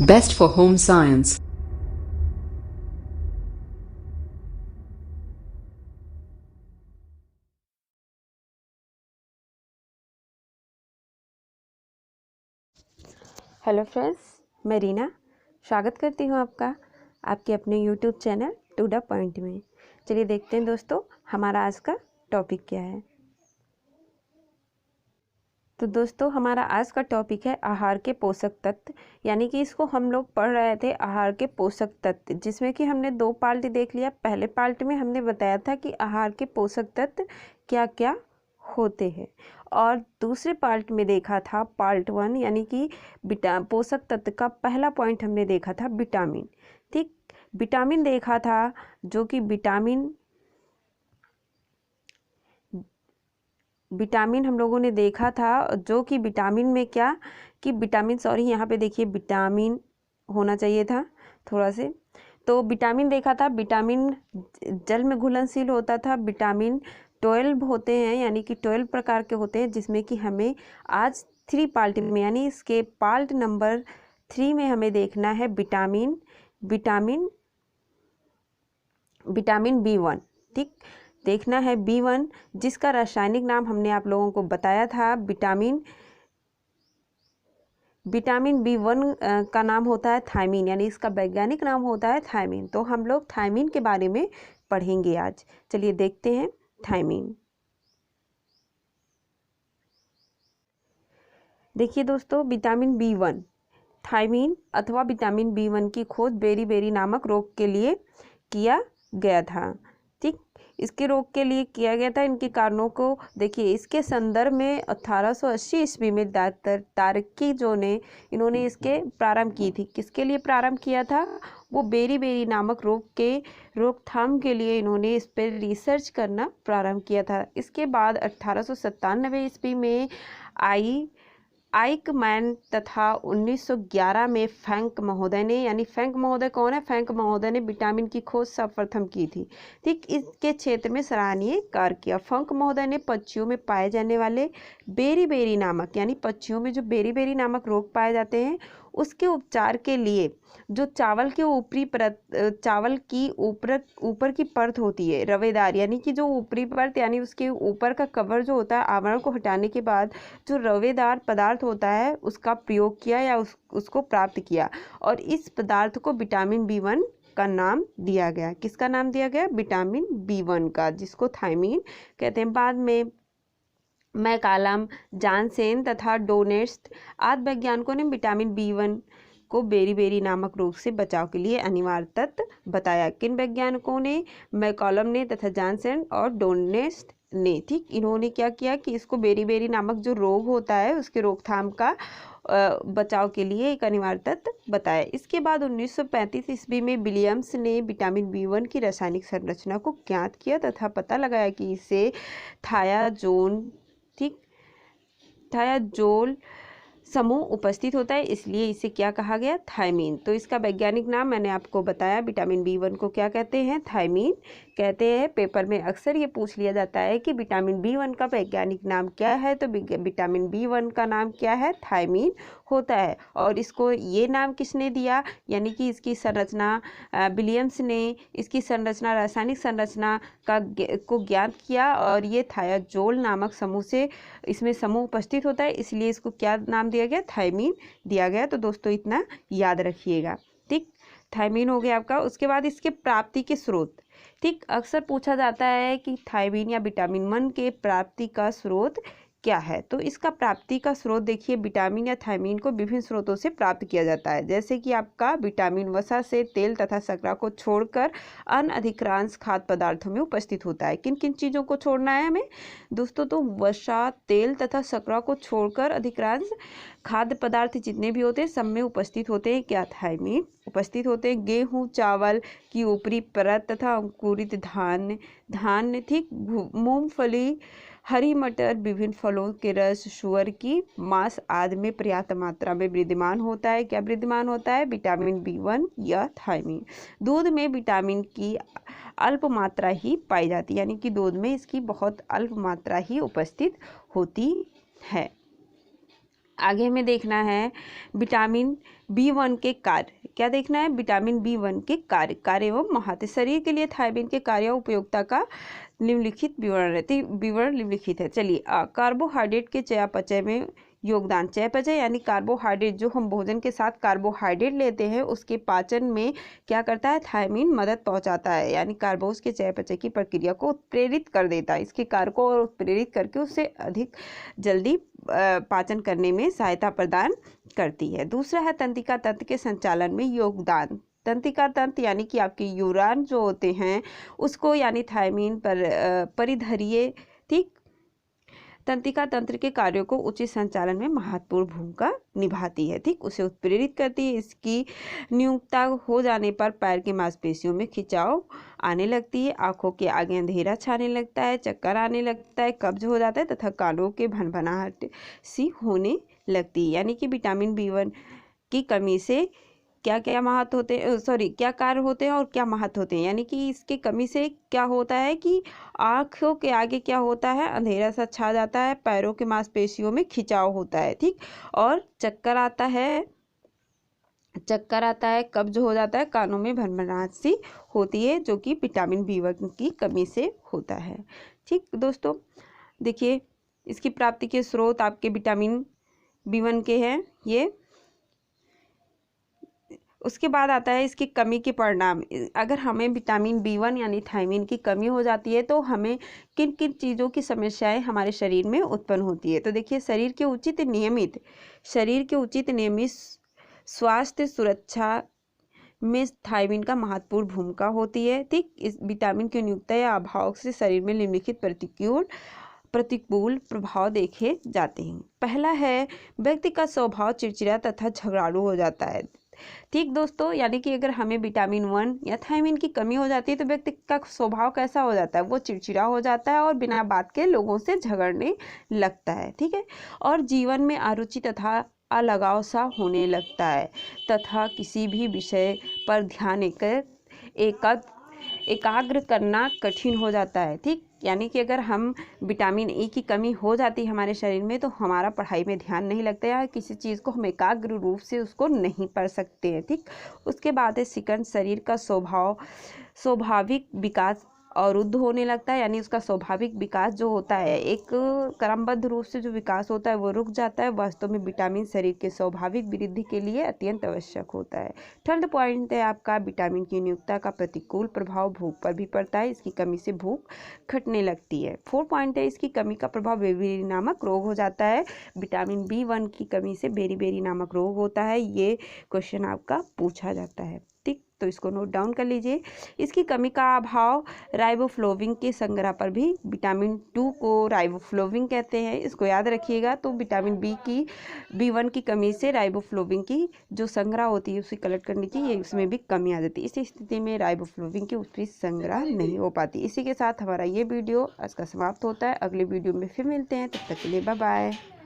Best for home science. Hello friends, मैं रीना स्वागत करती हूँ आपका आपके अपने YouTube channel to the point में। चलिए देखते हैं दोस्तों, हमारा आज का टॉपिक क्या है। तो दोस्तों, हमारा आज का टॉपिक है आहार के पोषक तत्व, यानी कि इसको हम लोग पढ़ रहे थे आहार के पोषक तत्व, जिसमें कि हमने 2 पार्ट देख लिया। पहले पार्ट में हमने बताया था कि आहार के पोषक तत्व क्या क्या होते हैं, और दूसरे पार्ट में देखा था पार्ट 1, यानी कि पोषक तत्व का पहला पॉइंट हमने देखा था विटामिन। ठीक, विटामिन देखा था, जो कि विटामिन हम लोगों ने देखा था, जो कि विटामिन में क्या कि विटामिन, सॉरी यहाँ पे देखिए विटामिन होना चाहिए था थोड़ा से। तो विटामिन देखा था, विटामिन जल में घुलनशील होता था। विटामिन 12 होते हैं, यानी कि 12 प्रकार के होते हैं, जिसमें कि हमें आज 3 पार्ट में, यानी इसके पार्ट नंबर 3 में हमें देखना है विटामिन विटामिन विटामिन B1। ठीक, देखना है B1, जिसका रासायनिक नाम हमने आप लोगों को बताया था। विटामिन B1 का नाम होता है थायमीन, यानी इसका वैज्ञानिक नाम होता है थायमीन। तो हम लोग थायमीन के बारे में पढ़ेंगे आज। चलिए देखते हैं थायमीन। देखिए दोस्तों, विटामिन B1, थायमीन अथवा विटामिन B1 की खोज बेरी नामक रोग के लिए किया गया था। ठीक, इसके रोग के लिए किया गया था। इनके कारणों को देखिए, इसके संदर्भ में 1880 ईस्वी में डॉक्टर तारकी जो ने इन्होंने इसके प्रारंभ की थी। किसके लिए प्रारंभ किया था? वो बेरी नामक रोग के रोकथाम के लिए इन्होंने इस पर रिसर्च करना प्रारंभ किया था। इसके बाद 1897 ईस्वी में आइकमैन तथा 1911 में फैंक महोदय ने, यानी फैंक महोदय कौन है? फैंक महोदय ने विटामिन की खोज सर्वप्रथम की थी। ठीक, इसके क्षेत्र में सराहनीय कार्य किया। फैंक महोदय ने पक्षियों में पाए जाने वाले बेरी नामक, यानी पक्षियों में जो बेरी नामक रोग पाए जाते हैं, उसके उपचार के लिए जो चावल के ऊपरी परत, चावल की ऊपर की परत होती है रवेदार, यानी कि जो ऊपरी परत, यानी उसके ऊपर का कवर जो होता है, आवरण को हटाने के बाद जो रवेदार पदार्थ होता है, उसका प्रयोग किया या उसको प्राप्त किया, और इस पदार्थ को विटामिन B1 का नाम दिया गया। किसका नाम दिया गया? विटामिन B1 का, जिसको थायमीन कहते हैं। बाद में मैकालम, जानसेन तथा डोनेट्स आदि वैज्ञानिकों ने विटामिन B1 को बेरी नामक रोग से बचाव के लिए अनिवार्य तत्व बताया। किन वैज्ञानिकों ने? मैकालम ने तथा जानसेन और डोनेट्स ने। ठीक, इन्होंने क्या किया कि इसको बेरी नामक जो रोग होता है, उसके रोकथाम का बचाव के लिए एक अनिवार्य तत्व बताया। इसके बाद 1935 ईस्वी में विलियम्स ने विटामिन B1 की रासायनिक संरचना को ज्ञात किया तथा पता लगाया कि इसे थायाजोल, ठीक, थायाजोल समूह उपस्थित होता है, इसलिए इसे क्या कहा गया? थायमीन। तो इसका वैज्ञानिक नाम मैंने आपको बताया। विटामिन B1 को क्या कहते हैं? थायमीन कहते हैं। पेपर में अक्सर ये पूछ लिया जाता है कि विटामिन B1 का वैज्ञानिक नाम क्या है, तो विटामिन B1 का नाम क्या है? थायमीन होता है। और इसको ये नाम किसने दिया? यानी कि इसकी संरचना विलियम्स ने इसकी संरचना, रासायनिक संरचना को ज्ञात किया, और ये थायाजोल नामक समूह से इसमें समूह उपस्थित होता है, इसलिए इसको क्या नाम दिया गया? थायमीन दिया गया। तो दोस्तों इतना याद रखिएगा। ठीक, थायमीन हो गया आपका। उसके बाद इसके प्राप्ति के स्रोत। ठीक, अक्सर पूछा जाता है कि थायमीन या विटामिन B1 के प्राप्ति का स्रोत क्या है। तो इसका प्राप्ति का स्रोत देखिए, विटामिन या थायमीन को विभिन्न स्रोतों से प्राप्त किया जाता है, जैसे कि आपका विटामिन वसा से, तेल तथा शर्करा को छोड़कर अन्य अधिकांश खाद्य पदार्थों में उपस्थित होता है। किन किन चीज़ों को छोड़ना है हमें दोस्तों? तो वसा, तेल तथा शर्करा को छोड़कर अधिकांश खाद्य पदार्थ जितने भी होते हैं, सब में उपस्थित होते हैं क्या? थायमीन उपस्थित होते हैं। गेहूँ, चावल की ऊपरी परत तथा अंकुरित धान्य, ठीक, मूंगफली, हरी मटर, विभिन्न फलों के रस, सूअर की मांस आदि में पर्याप्त मात्रा में विद्यमान होता है। क्या विद्यमान होता है? विटामिन B1 या थायमीन। दूध में विटामिन की अल्प मात्रा ही पाई जाती है, यानी कि दूध में इसकी बहुत अल्प मात्रा ही उपस्थित होती है। आगे हमें देखना है विटामिन B1 के कार्य। क्या देखना है? विटामिन B1 के कार्य एवं महत्व। शरीर के लिए थायमीन के कार्य और उपयोगिता का निम्नलिखित विवरण निम्नलिखित है। चलिए, कार्बोहाइड्रेट के चयापचय में योगदान। चयापचय यानी कार्बोहाइड्रेट, जो हम भोजन के साथ कार्बोहाइड्रेट लेते हैं उसके पाचन में क्या करता है? थायमीन मदद पहुंचाता है, यानी कार्बोज के चयापचय की प्रक्रिया को उत्प्रेरित कर देता है। इसके कार्य को उत्प्रेरित करके उससे अधिक जल्दी पाचन करने में सहायता प्रदान करती है। दूसरा है तंत्रिका तंत्र के संचालन में योगदान। तंत्रिका तंत्र यानी कि आपके न्यूरॉन जो होते हैं उसको, यानी थायमीन पर परिधरीय, ठीक, तंत्रिका तंत्र के कार्यों को उचित संचालन में महत्वपूर्ण भूमिका निभाती है, ठीक, उसे उत्प्रेरित करती है। इसकी न्यूनता हो जाने पर पैर की मांसपेशियों में खिंचाव आने लगती है, आंखों के आगे अंधेरा छाने लगता है, चक्कर आने लगता है, कब्ज हो जाता है तथा कानों के भनभनाहट सी होने लगती है। यानी कि विटामिन B1 की कमी से क्या क्या महत्व होते हैं, क्या कार्य होते हैं और क्या महत्व होते हैं। यानी कि इसकी कमी से क्या होता है कि आँखों के आगे क्या होता है? अंधेरा सा छा जाता है, पैरों के मांसपेशियों में खिंचाव होता है, ठीक, और चक्कर आता है, कब्ज हो जाता है, कानों में भनभनाहट सी होती है, जो कि विटामिन B1 की कमी से होता है। ठीक दोस्तों, देखिए इसकी प्राप्ति के स्रोत आपके विटामिन B1 के हैं ये। उसके बाद आता है इसकी कमी के परिणाम। अगर हमें विटामिन B1 यानी थायमीन की कमी हो जाती है तो हमें किन किन चीज़ों की समस्याएं हमारे शरीर में उत्पन्न होती है। तो देखिए, शरीर के उचित नियमित स्वास्थ्य सुरक्षा में थायमीन का महत्वपूर्ण भूमिका होती है, ठीक। इस विटामिन की न्यूनता या अभाव से शरीर में निम्नलिखित प्रतिकूल प्रभाव देखे जाते हैं। पहला है, व्यक्ति का स्वभाव चिड़चिड़ा तथा झगड़ालू हो जाता है, ठीक दोस्तों। यानी कि अगर हमें विटामिन 1 या थायमीन की कमी हो जाती है तो व्यक्ति का स्वभाव कैसा हो जाता है? वो चिड़चिड़ा हो जाता है और बिना बात के लोगों से झगड़ने लगता है, ठीक है, और जीवन में अरुचि तथा अलगाव सा होने लगता है तथा किसी भी विषय पर ध्यान एकाग्र करना कठिन हो जाता है, ठीक। यानी कि अगर हम विटामिन E की कमी हो जाती है हमारे शरीर में तो हमारा पढ़ाई में ध्यान नहीं लगता है, किसी चीज़ को हम एकाग्र रूप से उसको नहीं पढ़ सकते हैं, ठीक। उसके बाद है सिकंद, शरीर का स्वाभाविक विकास अवरुद्ध होने लगता है, यानी उसका स्वाभाविक विकास जो होता है, एक क्रमबद्ध रूप से जो विकास होता है वो रुक जाता है। वास्तव में विटामिन शरीर के स्वाभाविक वृद्धि के लिए अत्यंत आवश्यक होता है। थर्ड पॉइंट है आपका, विटामिन की न्यूनता का प्रतिकूल प्रभाव भूख पर भी पड़ता है, इसकी कमी से भूख घटने लगती है। फोर्थ पॉइंट है, इसकी कमी का प्रभाव बेरी नामक रोग हो जाता है। विटामिन B1 की कमी से बेरी नामक रोग होता है, ये क्वेश्चन आपका पूछा जाता है, ठीक। तो इसको नोट डाउन कर लीजिए। इसकी कमी का अभाव राइबोफ्लोविन के संग्रह पर भी, विटामिन 2 को राइबोफ्लोविन कहते हैं, इसको याद रखिएगा। तो विटामिन B1 की कमी से राइबोफ्लोविन की जो संग्रह होती है उसे कलेक्ट करने की, ये उसमें भी कमी आ जाती है। इस स्थिति में राइबोफ्लोविन की उसकी संग्रह नहीं हो पाती। इसी के साथ हमारा ये वीडियो आज का समाप्त होता है। अगले वीडियो में फिर मिलते हैं, तब तक के लिए बाय बाय।